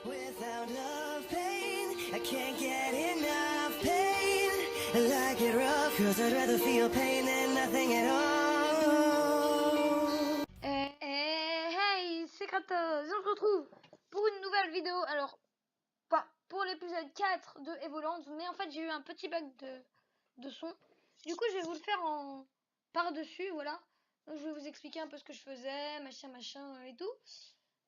Without love, pain, I can't get enough pain. I like it rough, cause I'd rather feel pain than nothing at all. Hey, c'est Kratos, on se retrouve pour une nouvelle vidéo. Alors, pas pour l'épisode 4 de Evoland, mais en fait j'ai eu un petit bug de son. Du coup, je vais vous le faire en par-dessus, voilà. Donc, je vais vous expliquer un peu ce que je faisais, machin et tout.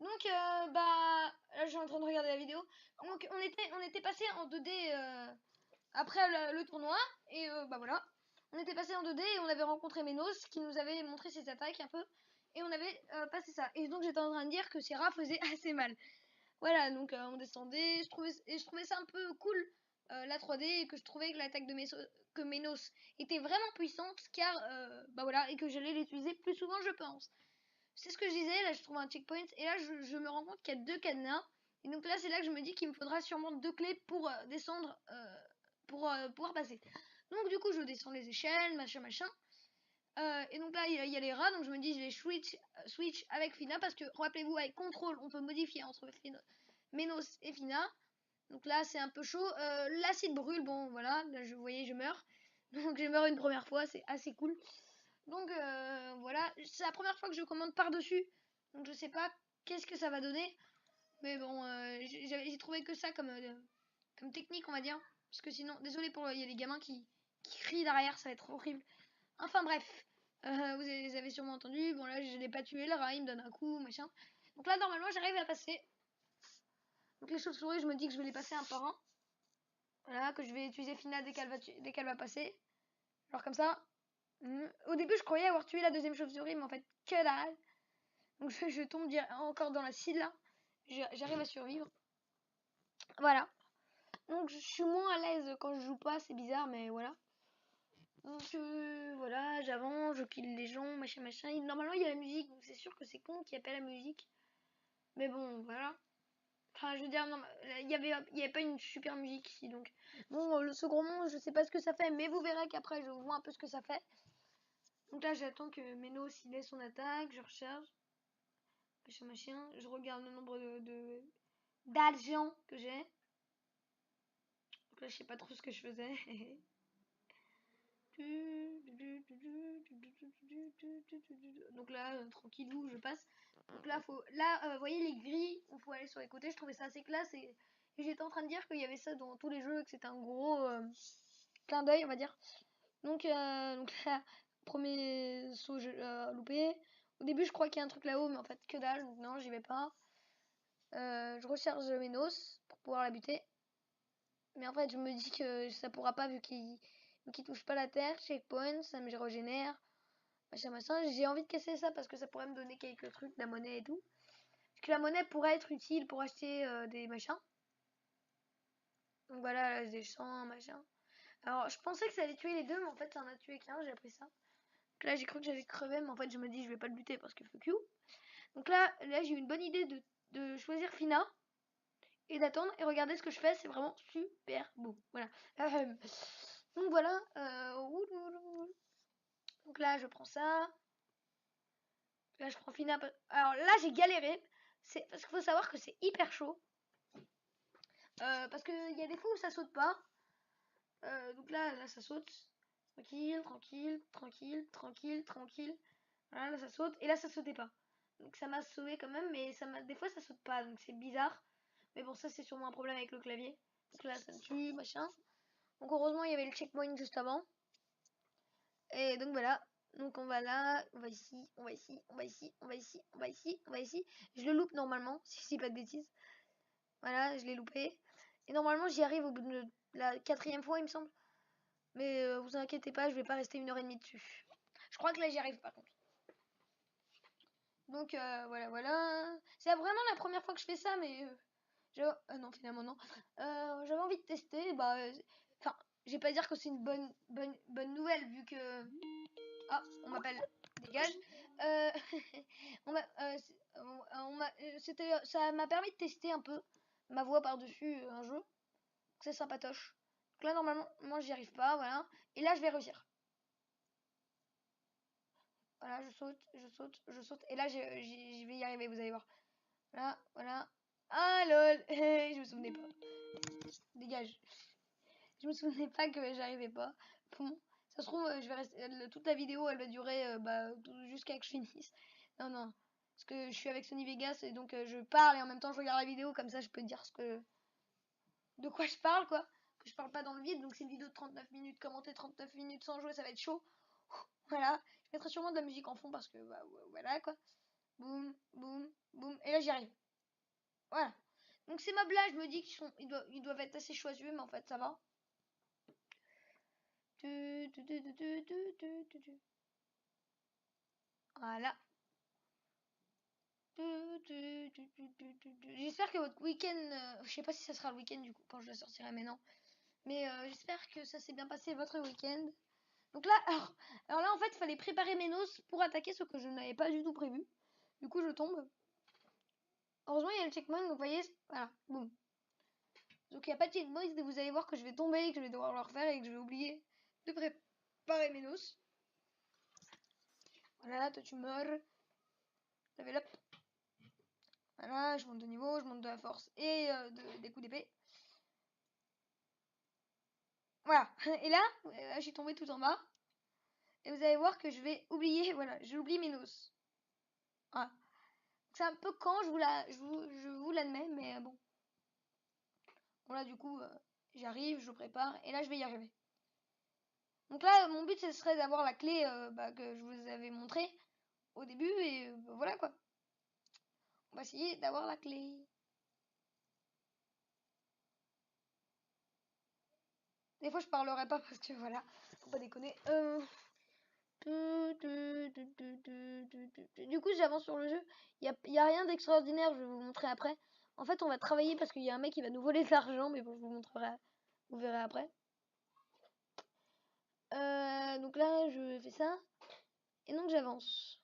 Donc, là, je suis en train de regarder la vidéo. Donc, on était passé en 2D après le tournoi, et voilà. On était passé en 2D et on avait rencontré Ménos qui nous avait montré ses attaques un peu. Et on avait passé ça. Et donc j'étais en train de dire que Syrah faisait assez mal. Voilà, donc on descendait. Je trouvais ça un peu cool, la 3D, et que je trouvais que l'attaque de Ménos était vraiment puissante, car, voilà, et que j'allais l'utiliser plus souvent, je pense. C'est ce que je disais, là je trouve un checkpoint, et là je me rends compte qu'il y a 2 cadenas. Et donc là c'est là que je me dis qu'il me faudra sûrement 2 clés pour descendre, pour pouvoir passer. Donc du coup je descends les échelles, machin. Et donc là il y a les rats, donc je me dis je vais switch avec Fina, parce que rappelez-vous, avec contrôle on peut modifier entre Ménos et Fina. Donc là c'est un peu chaud, l'acide brûle, bon voilà, là vous voyez je meurs. Donc je meurs une première fois, c'est assez cool. Donc voilà, c'est la première fois que je commande par-dessus, donc je sais pas qu'est-ce que ça va donner. Mais bon, j'ai trouvé que ça comme technique, on va dire. Parce que sinon, désolé pour il y a les gamins qui crient derrière, ça va être horrible. Enfin bref, vous avez sûrement entendu. Bon là, je l'ai pas tué, le rat, il me donne un coup, machin. Donc là, normalement, j'arrive à passer. Donc les chauves-souris, je me dis que je vais les passer un par un. Voilà, que je vais utiliser Fina dès qu'elle va passer. Genre comme ça. Au début, je croyais avoir tué la deuxième chauve-souris, mais en fait, que dalle. Donc je tombe encore dans la cible là. J'arrive à survivre. Voilà. Donc je suis moins à l'aise quand je joue pas, c'est bizarre, mais voilà. Donc voilà, j'avance, je kill les gens, machin. Et normalement il y a la musique, donc c'est sûr que c'est con qu'il n'y a pas la musique. Mais bon, voilà. Enfin, je veux dire, non, il y avait pas une super musique ici, donc. Bon, le second monde, je sais pas ce que ça fait, mais vous verrez qu'après je vois un peu ce que ça fait. Donc là, j'attends que Ménos il ait son attaque, je recharge. Machin. Je regarde le nombre d'argent que j'ai. Donc là, je sais pas trop ce que je faisais. Donc là, tranquillou, je passe. Donc là, vous voyez les grilles, il faut aller sur les côtés. Je trouvais ça assez classe, et j'étais en train de dire qu'il y avait ça dans tous les jeux, que c'était un gros clin d'œil, on va dire. Donc là, premier saut loupé. Au début, je crois qu'il y a un truc là-haut, mais en fait, que dalle. Donc non, j'y vais pas. Je recharge Ménos pour pouvoir la buter. Mais en fait, je me dis que ça pourra pas, vu qu'il touche pas la terre. Checkpoint, ça me régénère. Machin. J'ai envie de casser ça parce que ça pourrait me donner quelques trucs, de la monnaie et tout. Parce que la monnaie pourrait être utile pour acheter des machins. Donc voilà, là, je descends, machin. Alors, je pensais que ça allait tuer les deux, mais en fait, ça en a tué qu'un, j'ai appris ça. Donc là, j'ai cru que j'avais crevé, mais en fait, je me dis, je vais pas le buter parce que fuck you. Donc là j'ai eu une bonne idée de choisir Fina et d'attendre, et regardez ce que je fais, c'est vraiment super beau. Voilà. Donc voilà. Donc là, je prends ça. Là, je prends Fina. Alors là, j'ai galéré. C'est parce qu'il faut savoir que c'est hyper chaud. Parce qu'il y a des fois où ça saute pas. Donc là, ça saute. Tranquille. Voilà, là, ça saute. Et là, ça sautait pas. Donc ça m'a sauvé quand même, mais des fois, ça saute pas. Donc c'est bizarre. Mais bon, ça, c'est sûrement un problème avec le clavier. Donc là, ça me tue, machin. Donc heureusement, il y avait le checkpoint juste avant. Et donc voilà. Donc on va là, on va ici. Je le loupe normalement, si je dis pas de bêtises. Voilà, je l'ai loupé. Et normalement, j'y arrive au bout de la 4e fois, il me semble. Mais vous inquiétez pas, je vais pas rester 1h30 dessus. Je crois que là, j'y arrive par contre. Donc voilà. C'est vraiment la première fois que je fais ça, mais non, finalement non. J'avais envie de tester. Enfin, je vais pas dire que c'est une bonne nouvelle, vu que on m'appelle, dégage. Ça m'a permis de tester un peu ma voix par-dessus un jeu. C'est sympatoche. Donc là, normalement, moi, j'y arrive pas, voilà. Et là, je vais réussir. Voilà, je saute. Et là, je vais y arriver, vous allez voir. Voilà. Ah, lol. Je me souvenais pas. Dégage. Je me souvenais pas que j'arrivais pas. Bon, ça se trouve, je vais rester toute la vidéo, elle va durer jusqu'à que je finisse. Non, non. Parce que je suis avec Sony Vegas et donc je parle et en même temps je regarde la vidéo, comme ça je peux dire de quoi je parle, quoi. Que je parle pas dans le vide. Donc c'est une vidéo de 39 minutes, commenter 39 minutes sans jouer, ça va être chaud. Voilà. Je mettrai sûrement de la musique en fond parce que voilà, quoi. Boum, boum, boum. Et là j'y arrive. Voilà. Donc ces mobs là, je me dis qu'ils doivent être assez choisis, mais en fait ça va. Voilà. J'espère que votre week-end, je sais pas si ça sera le week-end du coup quand je la sortirai, mais non. Mais j'espère que ça s'est bien passé votre week-end. Donc là, alors là en fait, il fallait préparer mes noces pour attaquer, ce que je n'avais pas du tout prévu. Du coup, je tombe. Heureusement, il y a le checkpoint, donc vous voyez, voilà, boum. Donc il n'y a pas de checkpoint, et vous allez voir que je vais tomber, et que je vais devoir le refaire et que je vais oublier de préparer mes noces. Voilà, toi tu meurs. Level up. Voilà, je monte de niveau, je monte de la force et des coups d'épée. Voilà. Et là, je suis tombée tout en bas. Et vous allez voir que je vais oublier, voilà, j'oublie mes noces. Voilà. C'est un peu quand, je vous l'admets, mais bon. Voilà, du coup, j'arrive, je prépare, et là, je vais y arriver. Donc là, mon but, ce serait d'avoir la clé que je vous avais montré au début, et voilà, quoi. On va essayer d'avoir la clé. Des fois, je parlerai pas parce que, voilà, faut pas déconner. Du coup, j'avance sur le jeu. Y a rien d'extraordinaire, je vais vous montrer après. En fait, on va travailler parce qu'il y a un mec qui va nous voler de l'argent, mais bon, je vous montrerai. Vous verrez après. Donc là, je fais ça. Et donc, j'avance.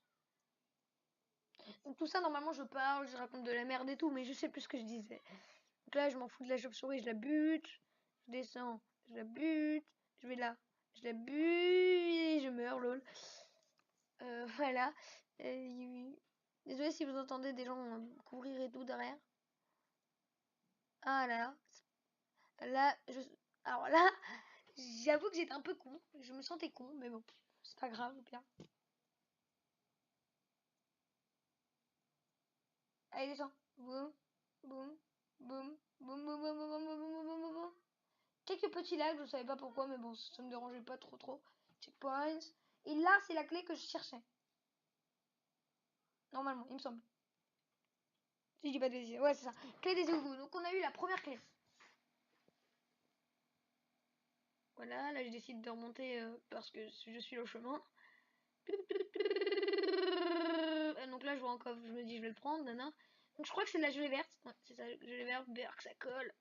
Donc tout ça, normalement, je parle, je raconte de la merde et tout, mais je sais plus ce que je disais. Donc là, je m'en fous de la chauve-souris, je la bute. Je descends, je la bute. Je vais là, je la bute et je meurs, lol. Voilà. Désolé si vous entendez des gens courir et tout derrière. Ah là là. Là, alors là, j'avoue que j'étais un peu con. Je me sentais con, mais bon, c'est pas grave, au pire. Allez, descends. Boum, boum, boum, boum, boum, boum, boum, boum, boum, boum, boum, boum. Quelques petits lags, je savais pas pourquoi, mais bon, ça me dérangeait pas trop. Checkpoints. Et là, c'est la clé que je cherchais. Normalement, il me semble. Si je dis pas de bêtises. Ouais, c'est ça. Clé des égouts. Donc, on a eu la première clé. Voilà, là, je décide de remonter parce que je suis au chemin. Donc là, je vois un coffre. Je me dis, je vais le prendre, nana. Donc, je crois que c'est de la gelée verte. Ouais, c'est ça, gelée verte, que ça colle.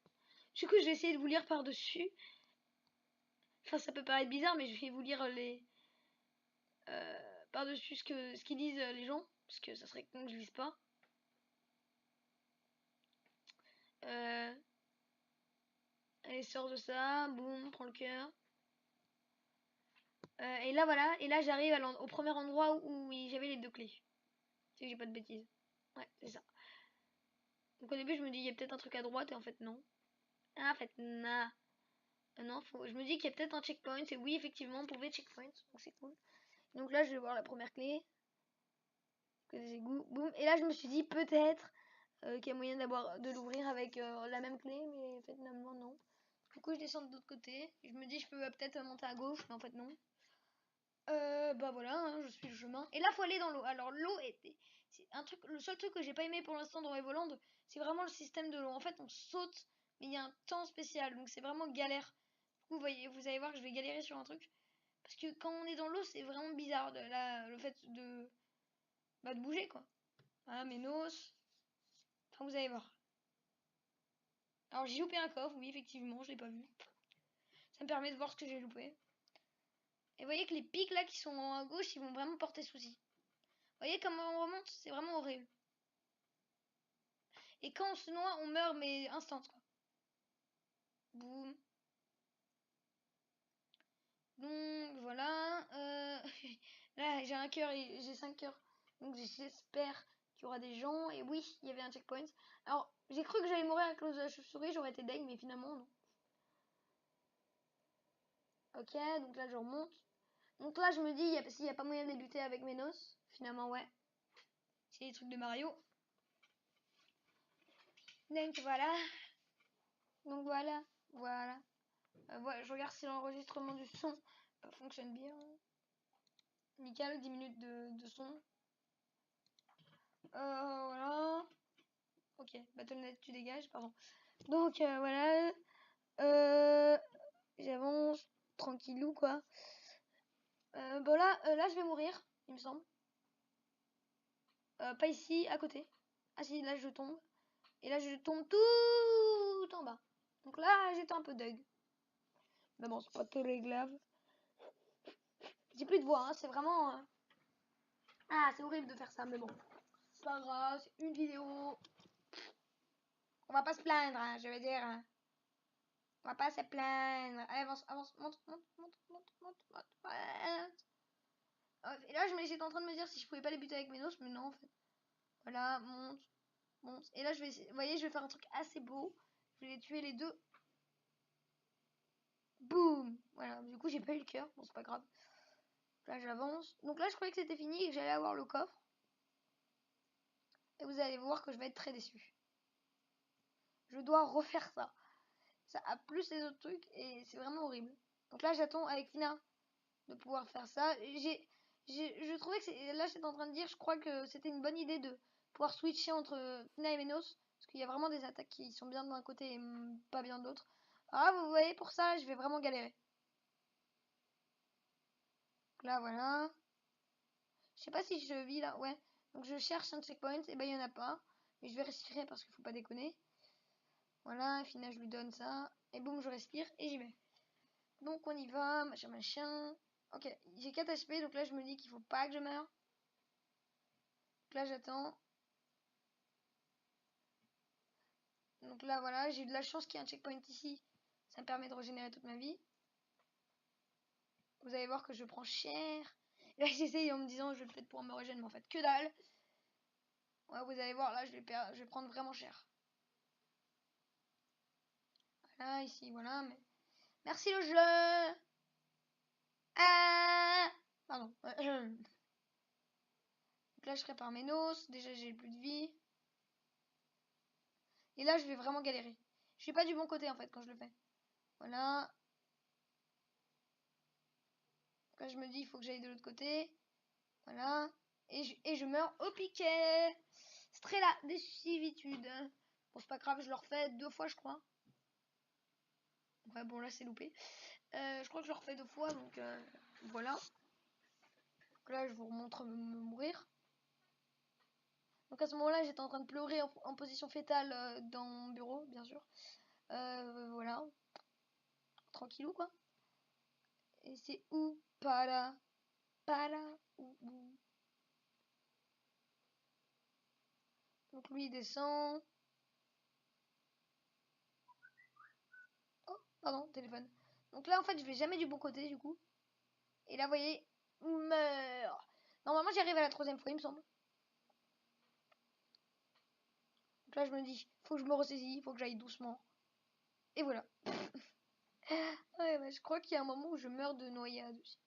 Du coup, je vais essayer de vous lire par-dessus. Enfin, ça peut paraître bizarre, mais je vais vous lire les par-dessus ce qu'ils disent les gens, parce que ça serait con que je lise pas. Allez, sors de ça, boum, prends le cœur. Et là, voilà, et là j'arrive au premier endroit où j'avais les deux clés. Si j'ai pas de bêtises. Ouais, c'est ça. Donc au début, je me dis, il y a peut-être un truc à droite, et en fait, non. Ah, en fait, non. Non, je me dis qu'il y a peut-être un checkpoint, et oui, effectivement, on pouvait checkpoint, donc c'est cool. Donc là, je vais voir la première clé. Que des égouts, boum. Et là, je me suis dit, peut-être qu'il y a moyen de l'ouvrir avec la même clé, mais en fait, finalement, non. Du coup, je descends de l'autre côté. Je me dis, je peux peut-être monter à gauche, mais en fait, non. Bah voilà, hein, je suis le chemin. Et là, faut aller dans l'eau. Alors, l'eau c'est un truc, le seul truc que j'ai pas aimé pour l'instant dans Evoland, c'est vraiment le système de l'eau. En fait, on saute, mais il y a un temps spécial, donc c'est vraiment galère. Du coup, vous allez voir que je vais galérer sur un truc. Parce que quand on est dans l'eau, c'est vraiment bizarre, le fait de bouger, quoi. Ah, mes noces. Enfin, vous allez voir. Alors, j'ai loupé un coffre, oui, effectivement, je l'ai pas vu. Ça me permet de voir ce que j'ai loupé. Et vous voyez que les pics là qui sont à gauche, ils vont vraiment porter souci. Vous voyez comment on remonte? C'est vraiment horrible. Et quand on se noie, on meurt, mais instant, quoi. Boum. Donc, voilà. Là, j'ai un cœur et j'ai 5 cœurs. Donc, j'espère qu'il y aura des gens. Et oui, il y avait un checkpoint. Alors, j'ai cru que j'allais mourir à cause de la chauve-souris, j'aurais été deg, mais finalement, non. Ok, donc là, je remonte. Donc là, je me dis, s'il n'y a pas moyen de les buter avec Ménos. Finalement, ouais. C'est les trucs de Mario. Donc voilà. Donc voilà. Voilà. Voilà. Je regarde si l'enregistrement du son fonctionne bien. Nickel, 10 minutes de son. Voilà. Ok, BattleNet, tu dégages, pardon. Donc voilà. J'avance tranquillou, quoi. Bon là, je vais mourir, il me semble. Pas ici, à côté. Ah si, là je tombe. Et là je tombe tout en bas. Donc là, j'étais un peu deg. Mais bon, c'est pas très grave. J'ai plus de voix, hein, c'est vraiment... Ah, c'est horrible de faire ça, mais bon. C'est pas grave, c'est une vidéo. On va pas se plaindre, hein, je veux dire. Hein. On va pas se plaindre. Allez, avance, avance, monte, monte, monte, monte, monte, monte. Et là, j'étais en train de me dire si je pouvais pas les buter avec mes noces, mais non, en fait. Voilà, monte, monte. Et là, je vais essayer, vous voyez, je vais faire un truc assez beau. Je vais les tuer les deux. Boum. Voilà, du coup, j'ai pas eu le cœur. Bon, c'est pas grave. Là, j'avance. Donc là, je croyais que c'était fini et que j'allais avoir le coffre. Et vous allez voir que je vais être très déçu. Je dois refaire ça. Ça a plus les autres trucs et c'est vraiment horrible. Donc là, j'attends avec Fina de pouvoir faire ça. Je trouvais que là, j'étais en train de dire, je crois que c'était une bonne idée de pouvoir switcher entre Fina et Menos. Parce qu'il y a vraiment des attaques qui sont bien d'un côté et pas bien de l'autre. Alors là, vous voyez, pour ça, je vais vraiment galérer. Donc là, voilà. Je sais pas si je vis là. Ouais. Donc je cherche un checkpoint. Et ben, il y en a pas. Mais je vais respirer parce qu'il faut pas déconner. Voilà. Fina, je lui donne ça. Et boum, je respire et j'y vais. Donc on y va. Machin, machin. Ok. J'ai 4 HP. Donc là, je me dis qu'il faut pas que je meure. Donc là, j'attends. Donc là, voilà, j'ai eu de la chance qu'il y ait un checkpoint ici. Ça me permet de régénérer toute ma vie. Vous allez voir que je prends cher. Là, j'essaye en me disant, je vais peut-être pouvoir me régénérer, mais en fait, que dalle. Ouais, vous allez voir, là, je vais prendre vraiment cher. Voilà, ici, voilà. Mais... Merci le jeu. Ah pardon. Donc là, je répare mes noces. Déjà, j'ai plus de vie. Et là, je vais vraiment galérer. Je suis pas du bon côté, en fait, quand je le fais. Voilà. Là, je me dis, il faut que j'aille de l'autre côté. Voilà. Et je meurs au piquet. C'est très la décivitude. Bon, c'est pas grave, je le refais 2 fois, je crois. Ouais, bon, là, c'est loupé. Je crois que je le refais 2 fois, donc voilà. Donc là, je vous remontre me mourir. Donc à ce moment-là, j'étais en train de pleurer en position fétale dans mon bureau, bien sûr. Voilà. Tranquillou, quoi. Et c'est où? Pas là. Pas là. Où. Donc lui, il descend. Oh, pardon, téléphone. Donc là, en fait, je vais jamais du bon côté, du coup. Et là, vous voyez, meurt. Normalement, j'y arrive à la 3e fois, il me semble. Donc là, je me dis, faut que je me ressaisis, faut que j'aille doucement. Et voilà. Ouais, bah, je crois qu'il y a un moment où je meurs de noyade aussi.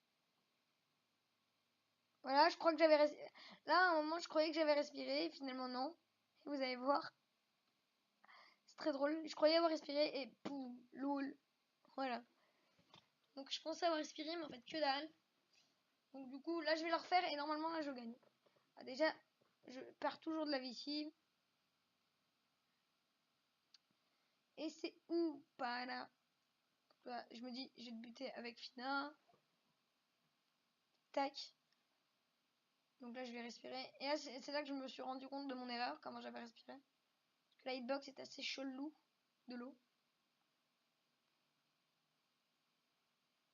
Voilà, je crois que j'avais respiré. Là, à un moment, je croyais que j'avais respiré, et finalement, non. Et vous allez voir. C'est très drôle. Je croyais avoir respiré, et poum, lol. Voilà. Donc, je pensais avoir respiré, mais en fait, que dalle. Donc, du coup, là, je vais le refaire, et normalement, là, je gagne. Ah, déjà, je perds toujours de la vie ici. Et c'est où? Pas là. Là, je me dis, je vais te buter avec Fina. Tac. Donc là, je vais respirer. Et là, c'est là que je me suis rendu compte de mon erreur, comment j'avais respiré. Parce que la hitbox est assez chelou de l'eau.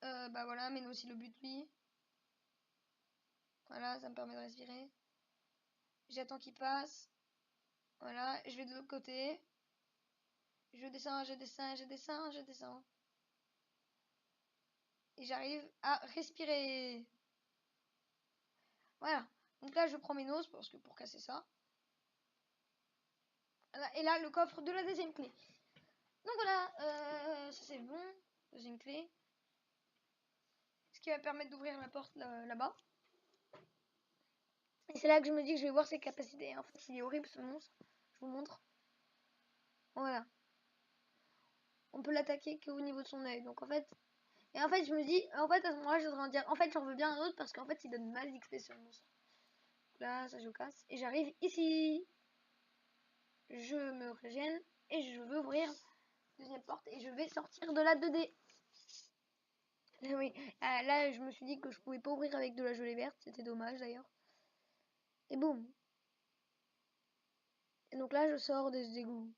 Bah voilà, mais aussi le but lui. Voilà, ça me permet de respirer. J'attends qu'il passe. Voilà, je vais de l'autre côté. Je descends, je descends, je descends, je descends. Et j'arrive à respirer. Voilà. Donc là, je prends mes noses parce que pour casser ça. Et là, le coffre de la deuxième clé. Donc voilà, ça c'est bon. Deuxième clé. Ce qui va permettre d'ouvrir la porte là-bas. Et c'est là que je me dis que je vais voir ses capacités. En fait, il est horrible ce monstre. Je vous montre. Voilà. On peut l'attaquer qu'au niveau de son œil. Donc en fait... Et en fait, je me dis... En fait, à ce moment-là, je voudrais en dire... En fait, j'en veux bien un autre parce qu'en fait, il donne mal d'XP sur le monstre. Là, ça je casse. Et j'arrive ici. Je me régène. Et je veux ouvrir la deuxième porte. Et je vais sortir de la 2D. Oui. Là, je me suis dit que je pouvais pas ouvrir avec de la gelée verte. C'était dommage d'ailleurs. Et boum. Et donc là, je sors de ce égout.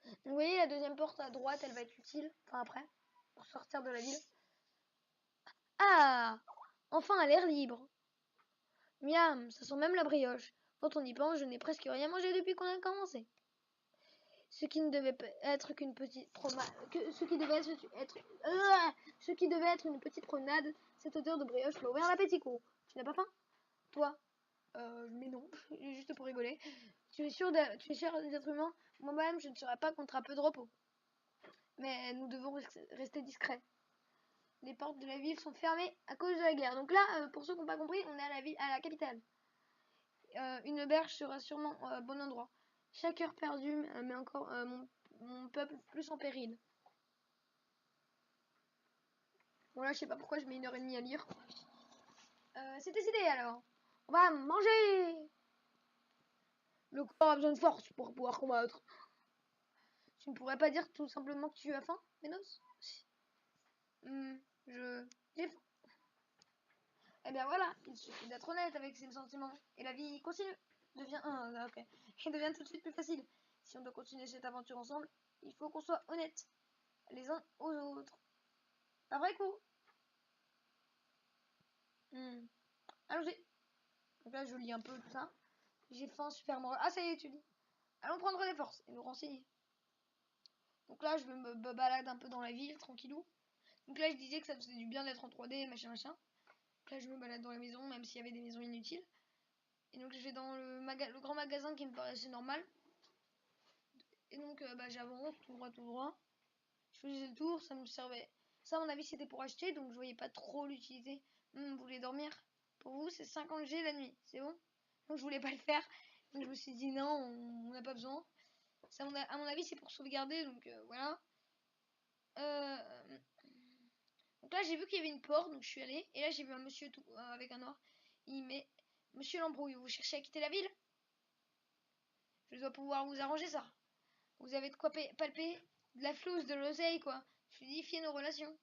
Donc, vous voyez, la deuxième porte à droite, elle va être utile. Enfin, après. Pour sortir de la ville. Ah! Enfin, à l'air libre. Miam, ça sent même la brioche. Quand on y pense, je n'ai presque rien mangé depuis qu'on a commencé. Ce qui ne devait être qu'une petite promenade. Ce qui devait être une petête promenade. Cette odeur de brioche m'a ouvert l'appétit. Tu n'as pas faim? Toi? Mais non, juste pour rigoler. Tu es sûr des êtres humains? Moi-même, je ne serai pas contre un peu de repos. Mais nous devons rester discrets. Les portes de la ville sont fermées à cause de la guerre. Donc là, pour ceux qui n'ont pas compris, on est à la capitale. Une auberge sera sûrement bon endroit. Chaque heure perdue met encore mon peuple plus en péril. Bon là, je sais pas pourquoi je mets 1h30 à lire. C'est décidé alors. On va manger. Le corps a besoin de force pour pouvoir combattre. Tu ne pourrais pas dire tout simplement que tu as faim, Ménos? J'ai faim. Eh bien voilà, il suffit d'être honnête avec ses sentiments. Et la vie continue. Devient ok. Et devient tout de suite plus facile. Si on doit continuer cette aventure ensemble, il faut qu'on soit honnête les uns aux autres. Un vrai coup. Allons-y. Donc là, je lis un peu tout ça. J'ai faim, super moral. Ah, ça y est, tu lis. Allons prendre des forces et nous renseigner. Donc là, je me balade un peu dans la ville, tranquillou. Donc là, je disais que ça faisait du bien d'être en 3D, machin, machin. Donc là, je me balade dans la maison, même s'il y avait des maisons inutiles. Et donc, je vais dans le grand magasin qui me paraissait normal. Et donc, j'avance tout droit, tout droit. Je faisais le tour, ça me servait. Ça, à mon avis, c'était pour acheter, donc je voyais pas trop l'utilité. Vous voulez dormir? Pour vous, c'est 50 G la nuit, c'est bon? Donc, je voulais pas le faire. Donc, je me suis dit non, on n'a pas besoin. Ça, à mon avis, c'est pour sauvegarder, donc voilà. Donc là, j'ai vu qu'il y avait une porte, donc je suis allée. Et là, j'ai vu un monsieur avec un noir. Il met Monsieur l'embrouille, vous cherchez à quitter la ville? Je dois pouvoir vous arranger ça. Vous avez de quoi palper de la flouze, de l'oseille, quoi. Fluidifier nos relations.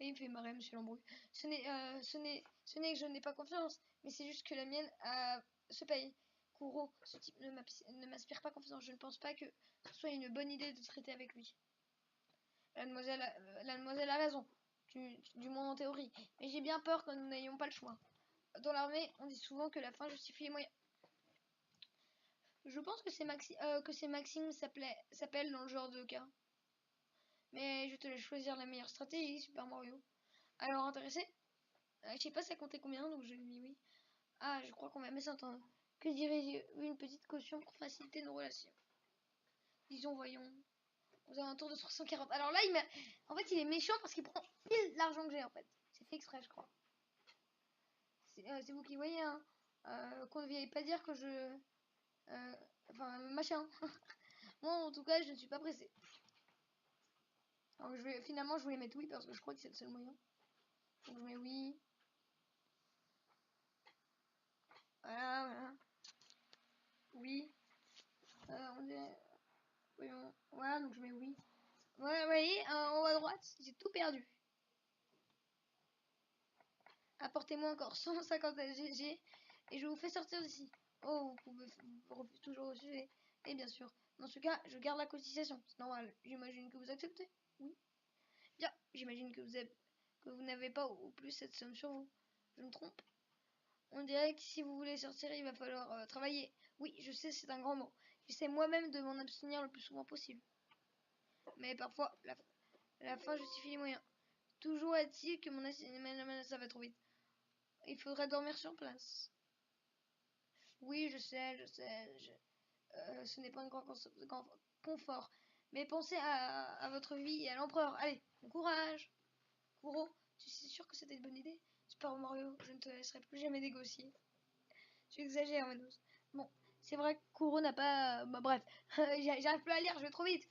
Et il me fait marrer, Monsieur l'embrouille. Ce n'est que je n'ai pas confiance, mais c'est juste que la mienne se paye. Kuro, ce type ne m'inspire pas confiance. Je ne pense pas que ce soit une bonne idée de traiter avec lui. La demoiselle a raison, du moins en théorie. Mais j'ai bien peur que nous n'ayons pas le choix. Dans l'armée, on dit souvent que la fin justifie les moyens. Je pense que c'est Maxime s'appelle dans le genre de cas. Mais je te laisse choisir la meilleure stratégie, Super Mario. Alors, intéressé? Je sais pas ça comptait combien, donc je lui dis oui. Ah, je crois qu'on va bien s'entendre. Que dirais-je? Une petite caution pour faciliter nos relations. Disons, voyons. Aux alentours de 340. Alors là, en fait, il est méchant parce qu'il prend pile l'argent que j'ai, en fait. C'est fait exprès, je crois. C'est vous qui voyez, hein. Qu'on ne veuille pas dire que je... enfin, machin. Moi, en tout cas, je ne suis pas pressée. Alors, finalement, je voulais mettre oui parce que je crois que c'est le seul moyen. Donc, je mets oui. Voilà, voilà. Oui. On dirait... Voyons. Voilà, donc je mets oui. Ouais, vous voyez, en haut à droite, j'ai tout perdu. Apportez-moi encore 150 GG et je vous fais sortir d'ici. Oh, vous pouvez toujours refuser. Et bien sûr, dans ce cas, je garde la cotisation. C'est normal. J'imagine que vous acceptez. Oui. Bien, j'imagine que vous n'avez pas au plus cette somme sur vous. Je me trompe. On dirait que si vous voulez sortir, il va falloir travailler. Oui, je sais, c'est un grand mot. J'essaie moi-même de m'en abstenir le plus souvent possible. Mais parfois, la fin justifie les moyens. Toujours est-il que ça va trop vite. Il faudrait dormir sur place. Oui, je sais, ce n'est pas un grand confort. Mais pensez à votre vie et à l'empereur. Allez, bon courage. Kuro, tu es sûr que c'était une bonne idée? Super Mario, je ne te laisserai plus jamais négocier. Tu exagères, Manos. Bon, c'est vrai que Kuro n'a pas... Bah bref, j'arrive plus à lire, je vais trop vite.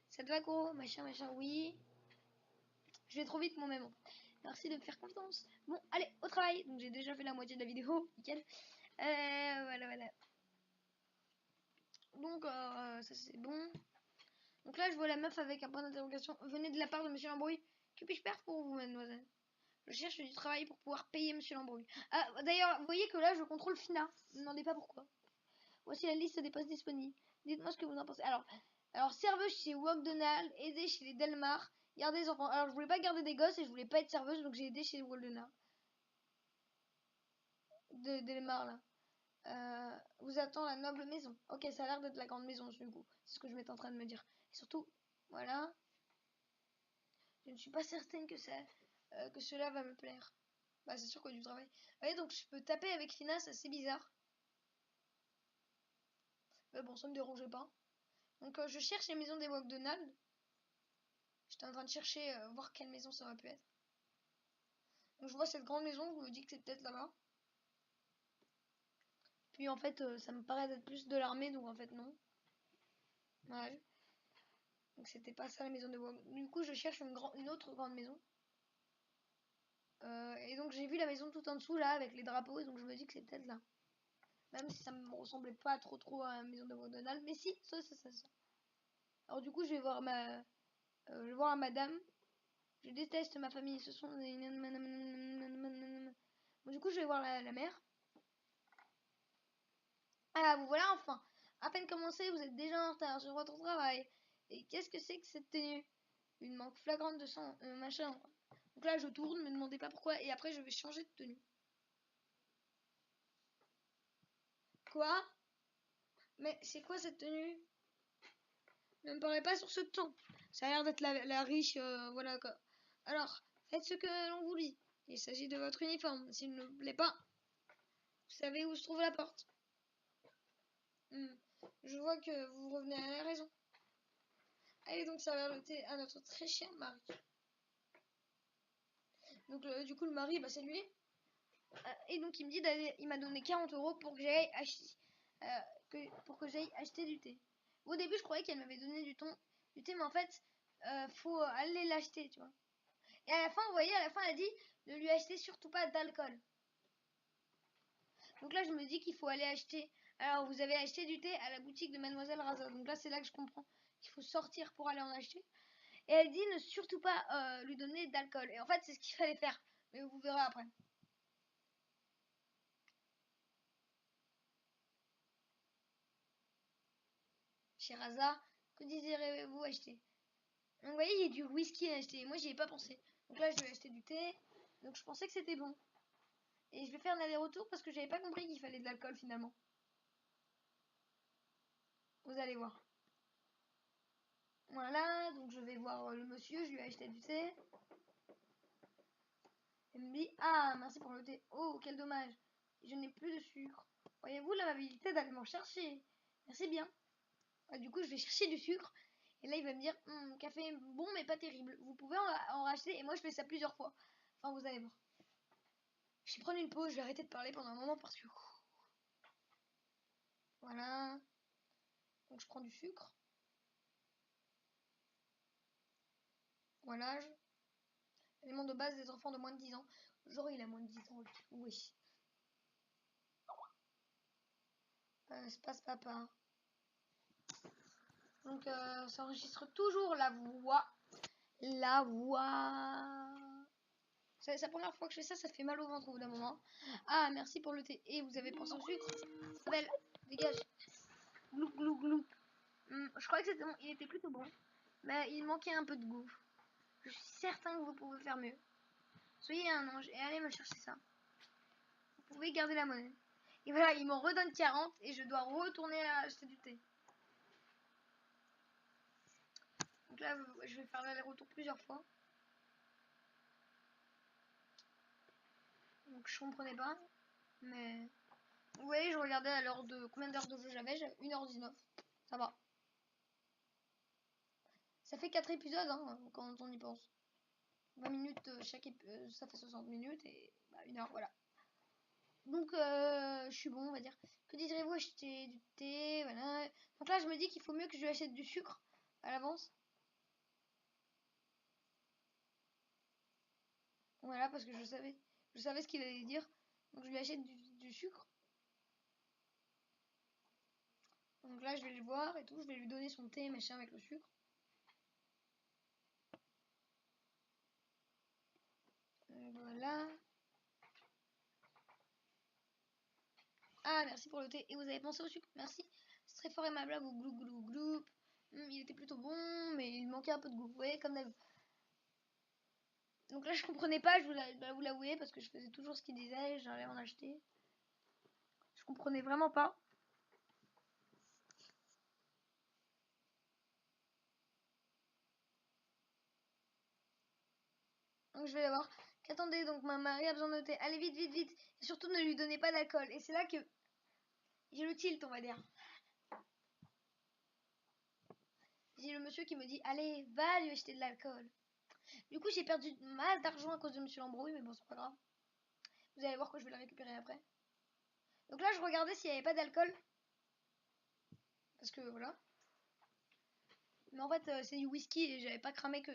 Ça te va, Kuro? Machin, oui. Je vais trop vite moi-même. Merci de me faire confiance. Bon, allez, au travail. Donc j'ai déjà fait la moitié de la vidéo, nickel. Voilà. Donc, ça c'est bon. Donc là, je vois la meuf avec un point d'interrogation. Venez de la part de Monsieur Lambrouille. Que puis-je faire pour vous, mademoiselle? Je cherche du travail pour pouvoir payer Monsieur Lambrouille. Ah, d'ailleurs, vous voyez que là, je contrôle Fina. Ne me demandez pas pourquoi. Voici la liste des postes disponibles. Dites-moi ce que vous en pensez. Alors serveuse chez McDonald's, aider chez les Delmar, garder des enfants. Alors, je voulais pas garder des gosses et je voulais pas être serveuse, donc j'ai aidé chez les Waldenard. Delmar, là. Vous attend la noble maison. Ok, ça a l'air d'être la grande maison, du coup. C'est ce que je m'étais en train de me dire. Et surtout, voilà. Je ne suis pas certaine que cela va me plaire. Bah, c'est sûr qu'il y a du travail. Vous voyez, donc je peux taper avec Fina, c'est assez bizarre. Mais bon, ça me dérangeait pas. Donc, je cherche les maisons des McDonald's. J'étais en train de chercher, voir quelle maison ça aurait pu être. Donc, je vois cette grande maison, je me dis que c'est peut-être là-bas. Puis en fait, ça me paraît être plus de l'armée, donc en fait, non. Ouais. Donc, c'était pas ça la maison de McDonald's. Du coup, je cherche une autre grande maison. Et donc j'ai vu la maison tout en dessous là avec les drapeaux et donc je me dis que c'est peut-être là. Même si ça me ressemblait pas trop à la maison de McDonald's, mais si, ça. Alors du coup je vais voir la madame. Je déteste ma famille, ce sont des... Bon, du coup je vais voir la mère. Ah vous voilà enfin. À peine commencé, vous êtes déjà en retard sur votre travail. Et qu'est-ce que c'est que cette tenue? Une manque flagrante de sang, machin. Donc là je tourne, me demandez pas pourquoi et après je vais changer de tenue. Quoi? Mais c'est quoi cette tenue? Ne me parlez pas sur ce ton. Ça a l'air d'être la riche, voilà quoi. Alors, faites ce que l'on vous dit. Il s'agit de votre uniforme. S'il ne vous plaît pas, vous savez où se trouve la porte. Je vois que vous revenez à la raison. Allez donc servir le thé à notre très cher mari. Donc du coup le mari, bah c'est lui. Et donc il me dit d'aller, il m'a donné 40 € pour que j'aille acheter, pour que j'aille acheter du thé. Au début je croyais qu'elle m'avait donné du thé, mais en fait faut aller l'acheter, tu vois. Et à la fin, vous voyez, à la fin elle a dit de lui acheter surtout pas d'alcool. Donc là je me dis qu'il faut aller acheter. Alors vous avez acheté du thé à la boutique de Mademoiselle Raza. Donc là c'est là que je comprends qu'il faut sortir pour aller en acheter. Et elle dit ne surtout pas lui donner d'alcool. Et en fait c'est ce qu'il fallait faire. Mais vous verrez après. Chez Raza, que désirez-vous acheter? Donc vous voyez, il y a du whisky à acheter. Moi j'y ai pas pensé. Donc là je vais acheter du thé. Donc je pensais que c'était bon. Et je vais faire un aller-retour parce que j'avais pas compris qu'il fallait de l'alcool finalement. Vous allez voir. Voilà, donc je vais voir le monsieur, je lui ai acheté du thé. Il me dit, ah, merci pour le thé. Oh, quel dommage. Je n'ai plus de sucre. Voyez-vous l'amabilité d'aller m'en chercher. Merci bien. Du coup, je vais chercher du sucre. Et là, il va me dire, café bon, mais pas terrible. Vous pouvez en racheter. Et moi, je fais ça plusieurs fois. Enfin, vous allez voir. Je vais prendre une pause. Je vais arrêter de parler pendant un moment parce que... Voilà. Donc, je prends du sucre. Voilà. Élément de base des enfants de moins de 10 ans. Genre, il a moins de 10 ans. Oui. Espace papa. Donc, ça enregistre toujours la voix. La voix. C'est la première fois que je fais ça, ça fait mal au ventre au bout d'un moment. Ah, merci pour le thé. Et vous avez pensé au sucre? Belle, dégage. Glou, glou, glou. Je croyais que c'était bon. Il était plutôt bon. Mais il manquait un peu de goût. Je suis certain que vous pouvez faire mieux. Soyez un ange et allez me chercher ça. Vous pouvez garder la monnaie. Et voilà, il m'en redonne 40 et je dois retourner à acheter du thé. Donc là, je vais faire l'aller-retour plusieurs fois. Donc je comprenais pas. Mais vous voyez, je regardais à l'heure de combien d'heures de jeu j'avais 1h19. Ça va. Ça fait 4 épisodes hein, quand on y pense. 20 minutes chaque épisode, ça fait 60 minutes et bah, 1 heure, voilà. Donc je suis bon, on va dire. Que diriez-vous acheter du thé, voilà. Donc là, je me dis qu'il faut mieux que je lui achète du sucre à l'avance. Voilà, parce que je savais ce qu'il allait dire. Donc je lui achète du sucre. Donc là, je vais le voir et tout. Je vais lui donner son thé, machin, avec le sucre. Voilà. Ah, merci pour le thé. Et vous avez pensé au sucre? Merci. C'est très fort aimable à vous. Glou, glou, glou. Il était plutôt bon, mais il manquait un peu de goût. Vous voyez, comme d'habitude. Donc là, je comprenais pas, je dois vous l'avouer, parce que je faisais toujours ce qu'il disait, j'allais en acheter. Je comprenais vraiment pas. Donc je vais la voir. Qu'attendez, donc ma Marie a besoin de thé. Allez vite, vite, vite. Et surtout ne lui donnez pas d'alcool. Et c'est là que j'ai le tilt, on va dire. J'ai le monsieur qui me dit, allez, va lui acheter de l'alcool. Du coup, j'ai perdu mal d'argent à cause de monsieur l'embrouille, mais bon, c'est pas grave. Vous allez voir que je vais le récupérer après. Donc là, je regardais s'il n'y avait pas d'alcool. Parce que voilà. Mais en fait, c'est du whisky et j'avais pas cramé que.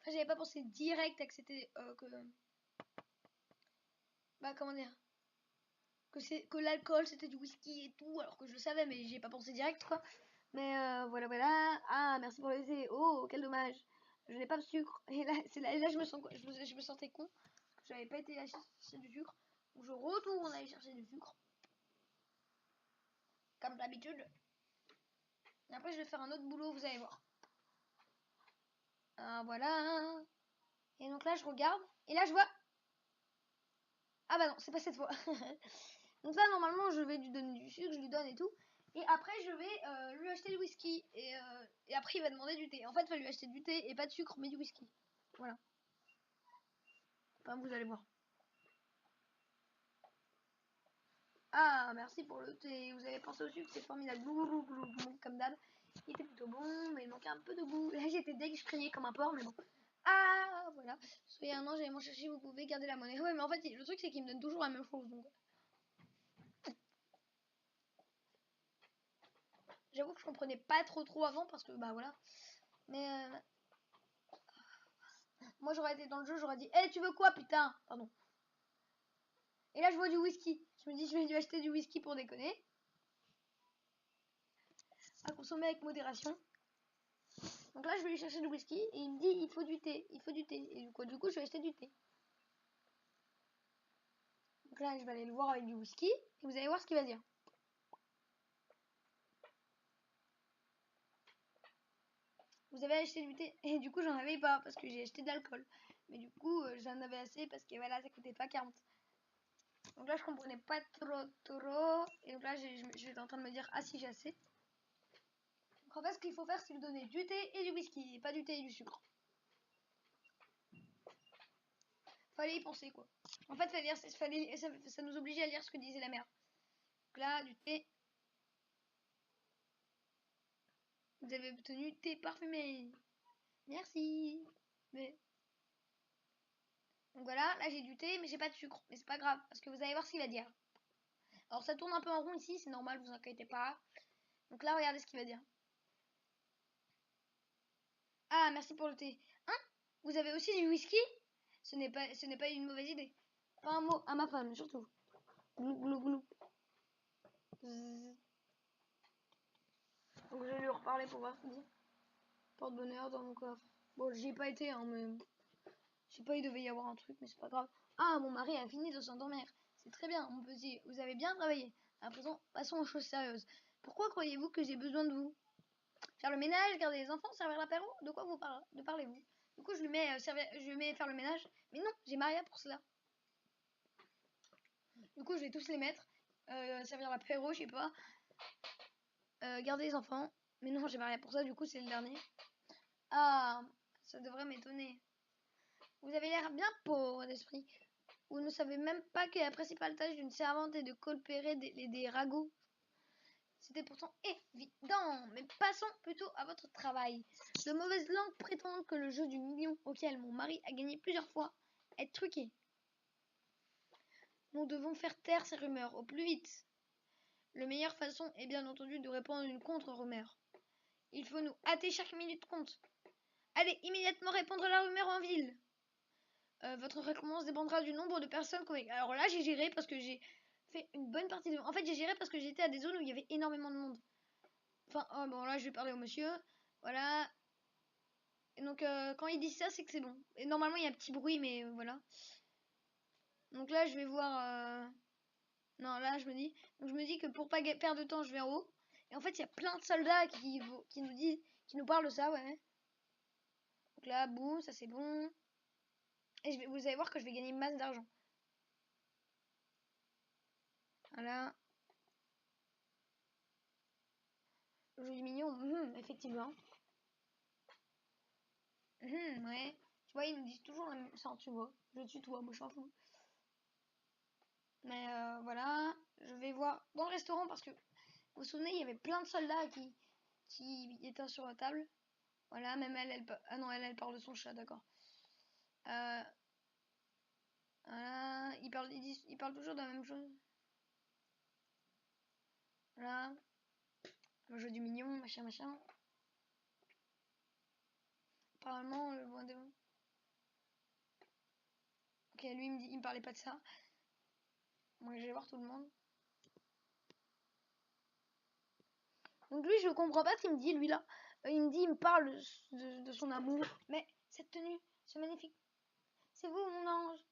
Enfin, j'avais pas pensé direct à que c'était. Bah, comment dire? Que l'alcool c'était du whisky et tout, alors que je le savais, mais j'y ai pas pensé direct quoi. Mais voilà, voilà. Ah, merci pour le thé. Oh, quel dommage. Je n'ai pas de sucre. Et là, là je me sens, je me sentais con. Parce que j'avais pas été chercher du sucre. Donc je retourne aller chercher du sucre. Comme d'habitude. Et après, je vais faire un autre boulot, vous allez voir. Ah, voilà. Et donc là, je regarde. Et là, je vois. Ah bah non, c'est pas cette fois. Donc là, normalement, je vais lui donner du sucre, je lui donne et tout. Et après, je vais lui acheter du whisky. Et après, il va demander du thé. En fait, il va lui acheter du thé et pas de sucre, mais du whisky. Voilà. Enfin, vous allez voir. Ah, merci pour le thé. Vous avez pensé au sucre, c'est formidable. Glou, glou, glou, glou, comme d'hab. Il était plutôt bon, mais il manquait un peu de goût. Là, j'étais deg, je criais comme un porc, mais bon. Ah, voilà. Soyez un ange, allez m'en chercher, vous pouvez garder la monnaie. Ouais, mais en fait, le truc, c'est qu'il me donne toujours la même chose. Donc, j'avoue que je comprenais pas trop avant parce que, bah voilà. Mais moi, j'aurais été dans le jeu, j'aurais dit, hé, tu veux quoi, putain? Pardon. Et là, je vois du whisky. Je me dis, je vais lui acheter du whisky pour déconner. À consommer avec modération. Donc là, je vais lui chercher du whisky et il me dit, il faut du thé, il faut du thé. Et du coup, je vais acheter du thé. Donc là, je vais aller le voir avec du whisky et vous allez voir ce qu'il va dire. Vous avez acheté du thé? Et du coup, j'en avais pas parce que j'ai acheté de l'alcool. Mais du coup, j'en avais assez parce que voilà, ça coûtait pas 40. Donc là, je comprenais pas trop. Et donc là, j'étais en train de me dire, ah si, j'ai assez. Donc en fait, ce qu'il faut faire, c'est lui donner du thé et du whisky, et pas du thé et du sucre. Fallait y penser, quoi. En fait, ça nous obligeait à lire ce que disait la mère. Donc là, du thé. Vous avez obtenu thé parfumé. Merci. Mais... Donc voilà, là j'ai du thé, mais j'ai pas de sucre. Mais c'est pas grave, parce que vous allez voir ce qu'il va dire. Alors ça tourne un peu en rond ici, c'est normal, vous inquiétez pas. Donc là, regardez ce qu'il va dire. Ah, merci pour le thé. Hein? Vous avez aussi du whisky? Ce n'est pas une mauvaise idée. Pas un mot à ma femme, surtout. Glou, glou, glou. Donc je vais lui reparler pour voir ce qu'il dit. Porte-bonheur dans mon coffre. Bon, j'y ai pas été, hein, mais... Je sais pas, il devait y avoir un truc, mais c'est pas grave. Ah, mon mari a fini de s'endormir. C'est très bien, mon petit. Vous avez bien travaillé. À présent, passons aux choses sérieuses. Pourquoi croyez-vous que j'ai besoin de vous? Faire le ménage, garder les enfants, servir l'apéro? De quoi parlez-vous? Du coup, je lui mets, je lui mets faire le ménage. Mais non, j'ai Maria pour cela. Du coup, je vais tous les mettre. Servir l'apéro, je sais pas. Garder les enfants. Mais non, j'ai Maria pour ça, du coup, c'est le dernier. Ah, ça devrait m'étonner. Vous avez l'air bien pauvre d'esprit. Vous ne savez même pas que la principale tâche d'une servante est de coopérer des ragots. C'était pourtant évident, mais passons plutôt à votre travail. De mauvaises langues prétendent que le jeu du million auquel mon mari a gagné plusieurs fois est truqué. Nous devons faire taire ces rumeurs au plus vite. La meilleure façon est bien entendu de répandre une contre-rumeur. Il faut nous hâter chaque minute compte. Allez immédiatement répandre la rumeur en ville. Votre récompense dépendra du nombre de personnes convaincue. Alors là, j'ai géré parce que j'ai fait une bonne partie de... En fait, j'ai géré parce que j'étais à des zones où il y avait énormément de monde. Enfin, oh, bon, là, je vais parler au monsieur. Voilà. Et donc, quand il dit ça, c'est que c'est bon. Et normalement, il y a un petit bruit, mais voilà. Donc là, je vais voir... Non, là, je me dis... Donc, je me dis que pour pas perdre de temps, je vais en haut. Et en fait, il y a plein de soldats qui nous disent... Qui nous parlent de ça, ouais. Donc là, boum, ça c'est bon. Et vous allez voir que je vais gagner une masse d'argent. Voilà. Joli mignon, effectivement. Ouais. Tu vois, ils nous disent toujours la même chose, tu vois. Je tutoie, moi je m'en fous. Mais voilà. Je vais voir dans le restaurant parce que, vous vous souvenez, il y avait plein de soldats qui étaient sur la table. Voilà, même elle ah non, elle parle de son chat, d'accord. Voilà, ils parlent toujours de la même chose. Voilà. Le jeu du mignon, machin, machin. Apparemment, le bon démon. Ok, lui, il me parlait pas de ça. Moi, je vais voir tout le monde. Donc lui, je comprends pas ce qu'il me dit, lui là. Il me parle de son amour. Mais cette tenue, c'est magnifique. C'est vous, mon ange.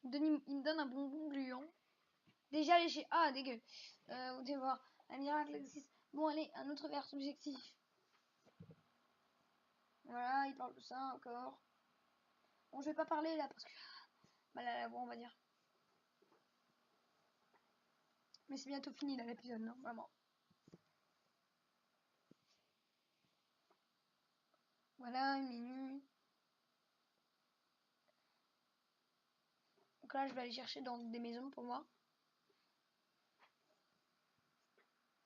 Il me donne un bonbon gluant. Déjà léché. Ah, dégueu. Vous devez voir. Un miracle existe. Bon, allez, un autre verre subjectif. Voilà, il parle de ça encore. Bon, je vais pas parler là parce que... Mal à la voix, on va dire. Mais c'est bientôt fini là l'épisode, non? Vraiment. Voilà, une minute. Donc là, je vais aller chercher dans des maisons pour moi.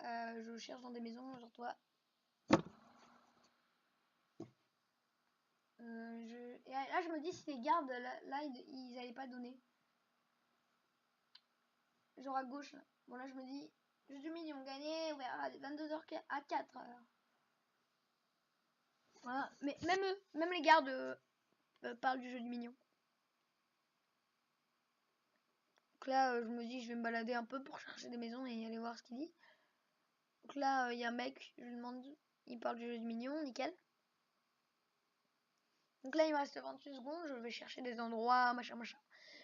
Je cherche dans des maisons, genre toi. Et là, je me dis si les gardes, là ils allaient pas donner. Genre à gauche, là. Bon, là, je me dis, jeu du million gagné, on verra 22h à 4h. Voilà. Mais même eux, même les gardes parlent du jeu du million. Donc là, je me dis, je vais me balader un peu pour chercher des maisons et aller voir ce qu'il dit. Donc là, il y a un mec, je lui demande, il parle du jeu du million, nickel. Donc là, il me reste 28 secondes, je vais chercher des endroits, machin, machin.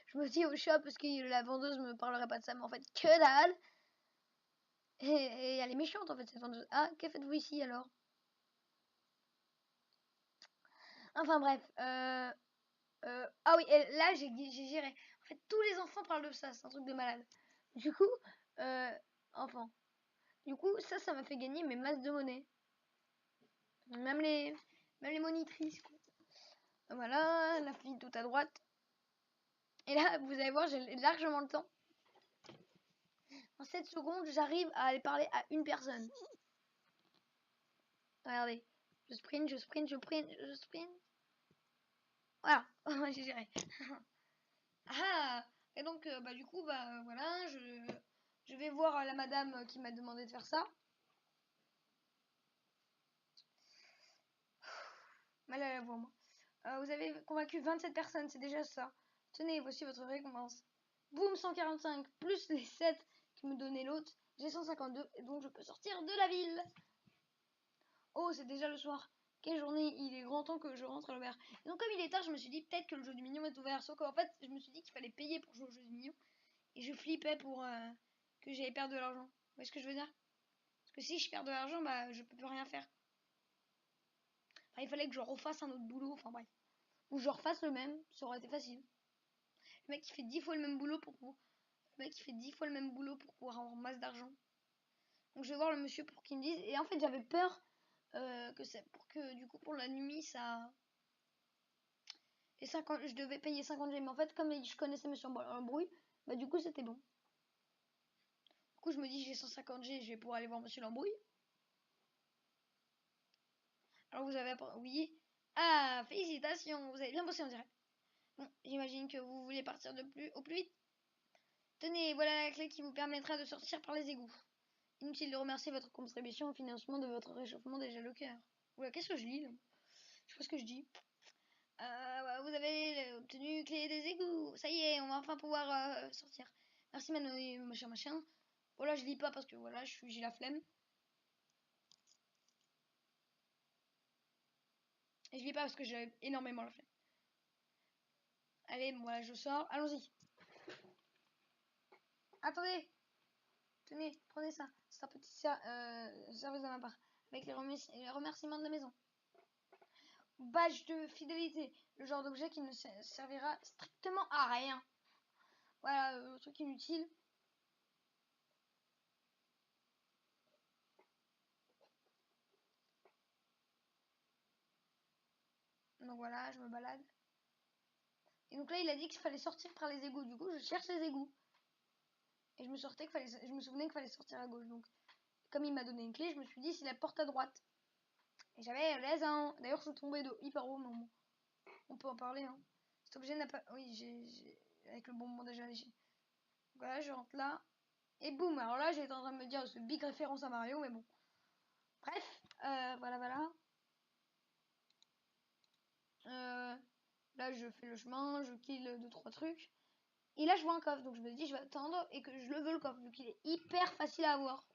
Je me dis au shop parce que la vendeuse me parlerait pas de ça, mais en fait, que dalle. Et elle est méchante en fait, cette vendeuse. Ah, que faites-vous ici alors? Enfin bref. Ah oui, et là, j'ai géré. En fait, tous les enfants parlent de ça, c'est un truc de malade. Du coup, enfant. Du coup, ça m'a fait gagner mes masses de monnaie. Même les monitrices, quoi. Voilà, la fille tout à droite. Et là, vous allez voir, j'ai largement le temps. En 7 secondes, j'arrive à aller parler à une personne. Regardez. Je sprint, je sprint, je sprint, je sprint. Voilà, j'ai géré. Ah, et donc, bah, du coup, bah, voilà, je vais voir la madame qui m'a demandé de faire ça. Mal à la voix, moi. Vous avez convaincu 27 personnes, c'est déjà ça. Tenez, voici votre récompense. Boum, 145, plus les 7 que me donnait l'autre. J'ai 152, et donc je peux sortir de la ville. Oh, c'est déjà le soir. Quelle journée, il est grand temps que je rentre à l'auberge. Et donc, comme il est tard, je me suis dit peut-être que le jeu du million est ouvert. Sauf qu'en fait, je me suis dit qu'il fallait payer pour jouer au jeu du million. Et je flippais pour que j'allais perdre de l'argent. Vous voyez ce que je veux dire? Parce que si je perds de l'argent, bah je peux plus rien faire. Enfin, il fallait que je refasse un autre boulot, enfin bref. Ou je refasse le même, ça aurait été facile. Le mec qui fait 10 fois le même boulot Le mec qui fait 10 fois le même boulot pour pouvoir avoir masse d'argent. Donc je vais voir le monsieur pour qu'il me dise. Et en fait j'avais peur que c'est pour que du coup pour la nuit ça. Et 50, je devais payer 50 G, mais en fait, comme je connaissais Monsieur Lambrouille, bah du coup, c'était bon. Du coup, je me dis, j'ai 150 G, je vais pouvoir aller voir Monsieur Lambrouille. Alors, vous avez... Oui. Ah, félicitations, vous avez bien bossé, on dirait. Bon, j'imagine que vous voulez partir au plus vite. Tenez, voilà la clé qui vous permettra de sortir par les égouts. Inutile de remercier votre contribution au financement de votre réchauffement des gels au cœur. Oula, qu'est-ce que je lis là? Je sais pas ce que je dis. Vous avez obtenu clé des égouts. Ça y est, on va enfin pouvoir sortir. Merci Mano, machin. Voilà, je lis pas parce que voilà, j'ai la flemme. Et je lis pas parce que j'ai énormément la flemme. Allez, moi je sors. Allons-y. Attendez. Tenez, prenez ça. C'est un petit service de ma part. Avec les remerciements de la maison. Badge de fidélité. Le genre d'objet qui ne servira strictement à rien. Voilà, le truc inutile. Donc voilà, je me balade. Et donc là, il a dit qu'il fallait sortir par les égouts. Du coup, je cherche les égouts. Et je me souvenais qu'il fallait sortir à gauche. Donc, comme il m'a donné une clé, je me suis dit, c'est la porte à droite. Et j'avais raison. D'ailleurs, je suis tombée de hyper haut, mais bon, on peut en parler. Hein. Cet objet n'a pas... Oui, j'ai... Avec le bonbon déjà léger. Voilà, je rentre là. Et boum. Alors là, j'étais en train de me dire, ce big référence à Mario, mais bon. Bref, voilà. Là, je fais le chemin, je kill 2-3 trucs. Et là, je vois un coffre, donc je me dis, je vais attendre et que je le veux le coffre, vu qu'il est hyper facile à avoir.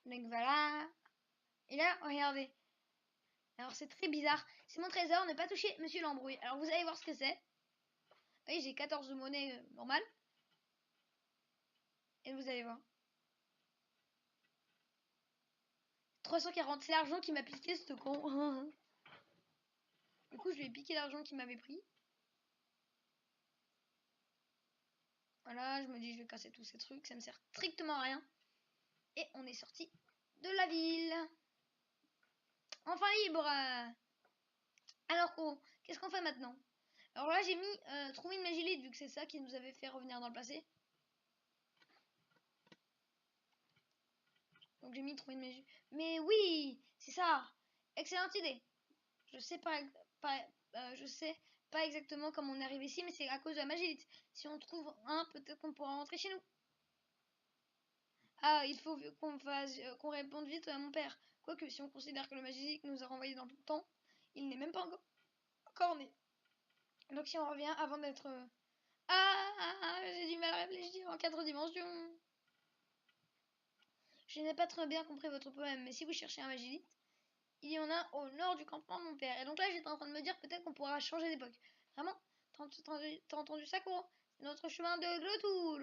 Donc voilà. Et là, regardez. Alors, c'est très bizarre. C'est mon trésor, ne pas toucher Monsieur Lambrouille. Alors, vous allez voir ce que c'est. Vous voyez, j'ai 14 de monnaie normale. Et vous allez voir. 340, c'est l'argent qui m'a piqué, ce con. Du coup, je lui ai piqué l'argent qu'il m'avait pris. Voilà, je me dis, je vais casser tous ces trucs. Ça me sert strictement à rien. Et on est sorti de la ville. Enfin libre. Alors, qu'est-ce qu'on fait maintenant? Alors là, j'ai mis trouver une magilite, vu que c'est ça qui nous avait fait revenir dans le passé. Donc j'ai mis trouver une magilite. Mais oui, c'est ça. Excellente idée. Je sais je sais pas exactement comment on est arrivé ici, mais c'est à cause de la magilite. Si on trouve un, peut-être qu'on pourra rentrer chez nous. Ah, il faut qu'on réponde vite à mon père. Quoique, si on considère que le magicien nous a renvoyés dans le temps, il n'est même pas encore né. Donc si on revient avant d'être... j'ai du mal à réfléchir en 4 dimensions. Je n'ai pas très bien compris votre problème, mais si vous cherchez un magilite, il y en a au nord du campement de mon père. Et donc là, j'étais en train de me dire peut-être qu'on pourra changer d'époque. Vraiment? T'as entendu ça, Kuro? C'est notre chemin de retour.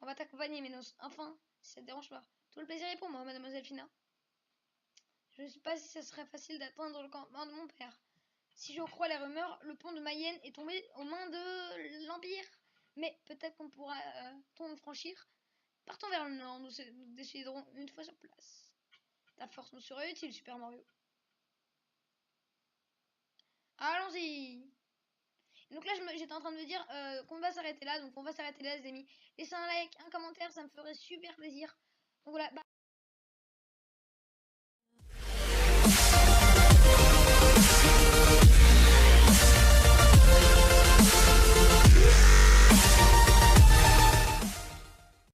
On va t'accompagner, mais enfin, si ça te dérange pas. Tout le plaisir est pour moi, mademoiselle Fina. Je ne sais pas si ce serait facile d'atteindre le campement de mon père. Si je crois les rumeurs, le pont de Mayenne est tombé aux mains de l'Empire. Mais peut-être qu'on pourra le franchir. Partons vers le nord, nous déciderons une fois sur place. Ta force nous serait utile, Super Mario. Allons-y. Donc là, j'étais en train de me dire qu'on va s'arrêter là. Donc on va s'arrêter là, les amis. Laissez un like, un commentaire, ça me ferait super plaisir. Donc voilà.